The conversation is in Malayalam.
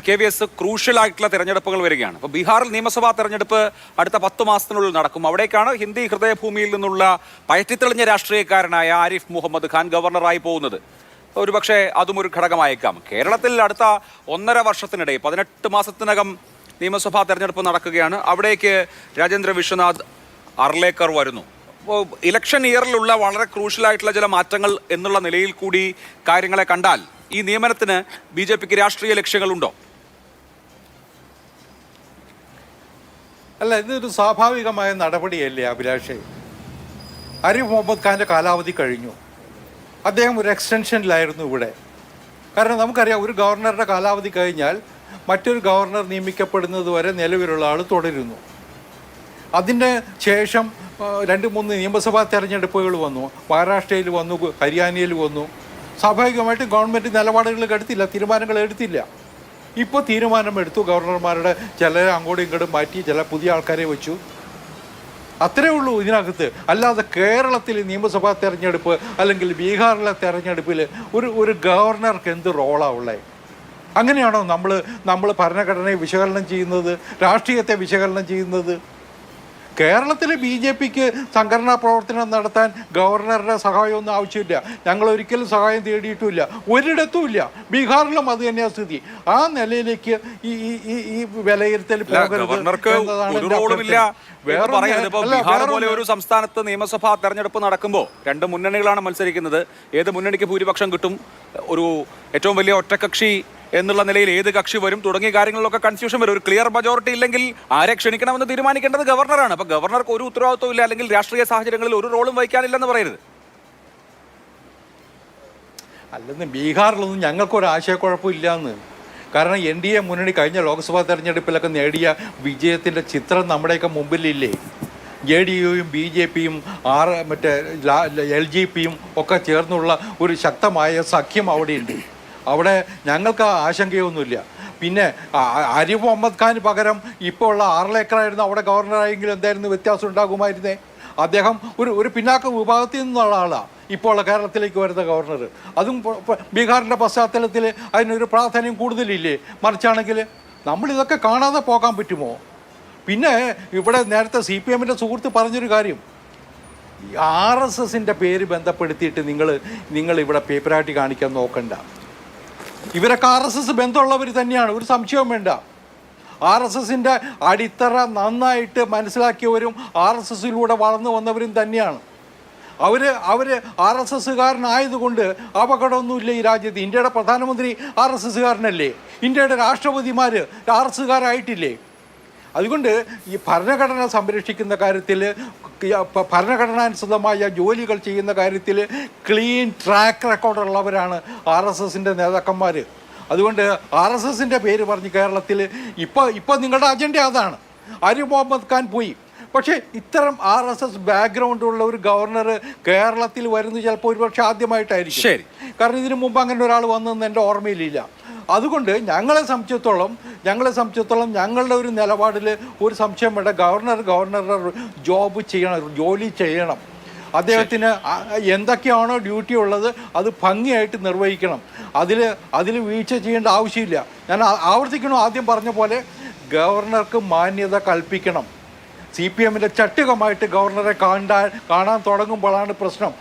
KVS ക്രൂഷ്യൽ ആയിട്ടുള്ള തെരഞ്ഞെടുപ്പുകൾ വരികയാണ്. അപ്പോൾ ബീഹാറിൽ നിയമസഭാ തെരഞ്ഞെടുപ്പ് അടുത്ത 10 മാസത്തിനുള്ളിൽ നടക്കും. അവിടേക്കാണ് ഹിന്ദി ഹൃദയഭൂമിയിൽ നിന്നുള്ള പയറ്റിത്തെളിഞ്ഞ രാഷ്ട്രീയക്കാരനായ ആരിഫ് മുഹമ്മദ് ഖാൻ ഗവർണറായി പോകുന്നത്. ഒരുപക്ഷെ അതും ഒരു ഘടകമായേക്കാം. കേരളത്തിൽ അടുത്ത 1.5 വർഷത്തിനിടെ 18 മാസത്തിനകം നിയമസഭാ തെരഞ്ഞെടുപ്പ് നടക്കുകയാണ്. അവിടേക്ക് രാജേന്ദ്ര വിശ്വനാഥ് അർലേക്കർ വരുന്നു. അപ്പോൾ ഇലക്ഷൻ ഇയറിലുള്ള വളരെ ക്രൂഷ്യലായിട്ടുള്ള ചില മാറ്റങ്ങൾ എന്നുള്ള നിലയിൽ കൂടി കാര്യങ്ങളെ കണ്ടാൽ ഈ നിയമനത്തിന് BJPക്ക് രാഷ്ട്രീയ ലക്ഷ്യങ്ങളുണ്ടോ? അല്ല, ഇതൊരു സ്വാഭാവികമായ നടപടിയല്ലേ അഭിലാഷേ? ആരിഫ് മുഹമ്മദ് ഖാൻ്റെ കാലാവധി കഴിഞ്ഞു. അദ്ദേഹം ഒരു എക്സ്റ്റൻഷനിലായിരുന്നു ഇവിടെ. കാരണം നമുക്കറിയാം, ഒരു ഗവർണറുടെ കാലാവധി കഴിഞ്ഞാൽ മറ്റൊരു ഗവർണർ നിയമിക്കപ്പെടുന്നത് വരെ നിലവിലുള്ള ആൾ തുടരുന്നു. അതിന് ശേഷം 2-3 നിയമസഭാ തെരഞ്ഞെടുപ്പുകൾ വന്നു. മഹാരാഷ്ട്രയിൽ വന്നു, ഹരിയാനയിൽ വന്നു. സ്വാഭാവികമായിട്ടും ഗവൺമെൻറ് നിലപാടുകൾ എടുത്തില്ല, തീരുമാനങ്ങൾ എടുത്തില്ല. ഇപ്പോൾ തീരുമാനമെടുത്തു, ഗവർണർമാരുടെ ചിലരെ അങ്ങോട്ടും ഇങ്ങോട്ടും മാറ്റി, ചില പുതിയ ആൾക്കാരെ വെച്ചു. അത്രേ ഉള്ളൂ ഇതിനകത്ത്. അല്ലാതെ കേരളത്തിൽ നിയമസഭാ തെരഞ്ഞെടുപ്പ് അല്ലെങ്കിൽ ബീഹാറിലെ തെരഞ്ഞെടുപ്പിൽ ഒരു ഗവർണർക്ക് എന്ത് റോളാണ് ഉള്ളത്? അങ്ങനെയാണോ നമ്മൾ ഭരണഘടനയെ വിശകലനം ചെയ്യുന്നത്, രാഷ്ട്രീയത്തെ വിശകലനം ചെയ്യുന്നത്? കേരളത്തിൽ BJPക്ക് സംഘടനാ പ്രവർത്തനം നടത്താൻ ഗവർണറുടെ സഹായമൊന്നും ആവശ്യമില്ല. ഞങ്ങൾ ഒരിക്കലും സഹായം തേടിയിട്ടുമില്ല, ഒരിടത്തുമില്ല. ബീഹാറിലും അത് തന്നെയാണ് സ്ഥിതി. ആ നിലയിലേക്ക് ഈ വിലയിരുത്തൽ ഒരു സംസ്ഥാനത്ത് നിയമസഭാ തെരഞ്ഞെടുപ്പ് നടക്കുമ്പോൾ 2 മുന്നണികളാണ് മത്സരിക്കുന്നത്. ഏത് മുന്നണിക്ക് ഭൂരിപക്ഷം കിട്ടും, ഒരു ഏറ്റവും വലിയ ഒറ്റക്കക്ഷി എന്നുള്ള നിലയിൽ ഏത് കക്ഷി വരും തുടങ്ങിയ കാര്യങ്ങളിലൊക്കെ കൺഫ്യൂഷൻ വരും. ഒരു ക്ലിയർ മെജോറിറ്റി ഇല്ലെങ്കിൽ ആരെ ക്ഷണിക്കണമെന്ന് തീരുമാനിക്കേണ്ടത് ഗവർണറാണ്. അപ്പോൾ ഗവർണർക്ക് ഒരു ഉത്തരവാദിത്വം ഇല്ല, അല്ലെങ്കിൽ രാഷ്ട്രീയ സാഹചര്യങ്ങളിൽ ഒരു റോളും വഹിക്കാനില്ലെന്ന് പറയരുത്. അല്ലെന്ന് ബീഹാറിലൊന്നും ഞങ്ങൾക്കൊരു ആശയക്കുഴപ്പമില്ല എന്ന്. കാരണം NDA മുന്നണി കഴിഞ്ഞ ലോക്സഭാ തെരഞ്ഞെടുപ്പിലൊക്കെ നേടിയ വിജയത്തിൻ്റെ ചിത്രം നമ്മുടെയൊക്കെ മുമ്പിലില്ലേ? JDUയും BJPയും മറ്റേ LGPയും ഒക്കെ ചേർന്നുള്ള ഒരു ശക്തമായ സഖ്യം അവിടെയുണ്ട്. അവിടെ ഞങ്ങൾക്ക് ആശങ്കയൊന്നുമില്ല. പിന്നെ ആരിഫ് മുഹമ്മദ് ഖാന് പകരം ഇപ്പോൾ ഉള്ള ആർലേക്കറായിരുന്നു അവിടെ ഗവർണറായെങ്കിലും എന്തായിരുന്നു വ്യത്യാസം ഉണ്ടാകുമായിരുന്നേ? അദ്ദേഹം ഒരു പിന്നാക്ക വിഭാഗത്തിൽ നിന്നുള്ള ആളാണ് ഇപ്പോൾ ഉള്ള കേരളത്തിലേക്ക് വരുന്ന ഗവർണർ. അതും ബീഹാറിൻ്റെ പശ്ചാത്തലത്തിൽ അതിനൊരു പ്രാധാന്യം കൂടുതലില്ലേ? മറിച്ചാണെങ്കിൽ നമ്മളിതൊക്കെ കാണാതെ പോകാൻ പറ്റുമോ? പിന്നെ ഇവിടെ നേരത്തെ CPMൻ്റെ സുഹൃത്ത് പറഞ്ഞൊരു കാര്യം, RSSൻ്റെ പേര് ബന്ധപ്പെടുത്തിയിട്ട് നിങ്ങൾ ഇവിടെ പേപ്പറാട്ടി കാണിക്കാൻ നോക്കണ്ട. ഇവരൊക്കെ RSS ബന്ധമുള്ളവർ തന്നെയാണ്, ഒരു സംശയവും വേണ്ട. RSSൻ്റെ അടിത്തറ നന്നായിട്ട് മനസ്സിലാക്കിയവരും RSSലൂടെ വളർന്നു വന്നവരും തന്നെയാണ്. അവർ RSSകാരനായതുകൊണ്ട് അപകടമൊന്നുമില്ല ഈ രാജ്യത്ത്. ഇന്ത്യയുടെ പ്രധാനമന്ത്രി RSSകാരനല്ലേ? ഇന്ത്യയുടെ രാഷ്ട്രപതിമാർ RSSകാരായിട്ടില്ലേ? അതുകൊണ്ട് ഈ ഭരണഘടന സംരക്ഷിക്കുന്ന കാര്യത്തിൽ, ഭരണഘടനാനുസൃതമായ ജോലികൾ ചെയ്യുന്ന കാര്യത്തിൽ ക്ലീൻ ട്രാക്ക് റെക്കോർഡുള്ളവരാണ് RSSൻ്റെ നേതാക്കന്മാർ. അതുകൊണ്ട് RSSൻ്റെ പേര് പറഞ്ഞ് കേരളത്തിൽ ഇപ്പോൾ നിങ്ങളുടെ അജണ്ട അതാണ്. ആരിഫ് മുഹമ്മദ് ഖാൻ പോയി. പക്ഷേ ഇത്തരം RSS ബാക്ക്ഗ്രൗണ്ടുള്ള ഒരു ഗവർണർ കേരളത്തിൽ വരുന്നത് ചിലപ്പോൾ ഒരുപക്ഷെ ആദ്യമായിട്ടായിരിക്കും. ശരി. കാരണം ഇതിനു മുമ്പ് അങ്ങനെ ഒരാൾ വന്നതെന്ന് എൻ്റെ ഓർമ്മയിലില്ല. അതുകൊണ്ട് ഞങ്ങളെ സംബന്ധിച്ചിടത്തോളം ഞങ്ങളുടെ ഒരു നിലപാടിൽ ഒരു സംശയം വേണ്ട. ഗവർണറുടെ ജോലി ചെയ്യണം. അദ്ദേഹത്തിന് എന്തൊക്കെയാണോ ഡ്യൂട്ടി ഉള്ളത് അത് ഭംഗിയായിട്ട് നിർവഹിക്കണം. അതിൽ വീഴ്ച ചെയ്യേണ്ട ആവശ്യമില്ല. ഞാൻ ആവർത്തിക്കണം, ആദ്യം പറഞ്ഞ പോലെ ഗവർണർക്ക് മാന്യത കൽപ്പിക്കണം. CPMൻ്റെ ചട്ടുകമായിട്ട് ഗവർണറെ കാണാൻ തുടങ്ങുമ്പോഴാണ് പ്രശ്നം.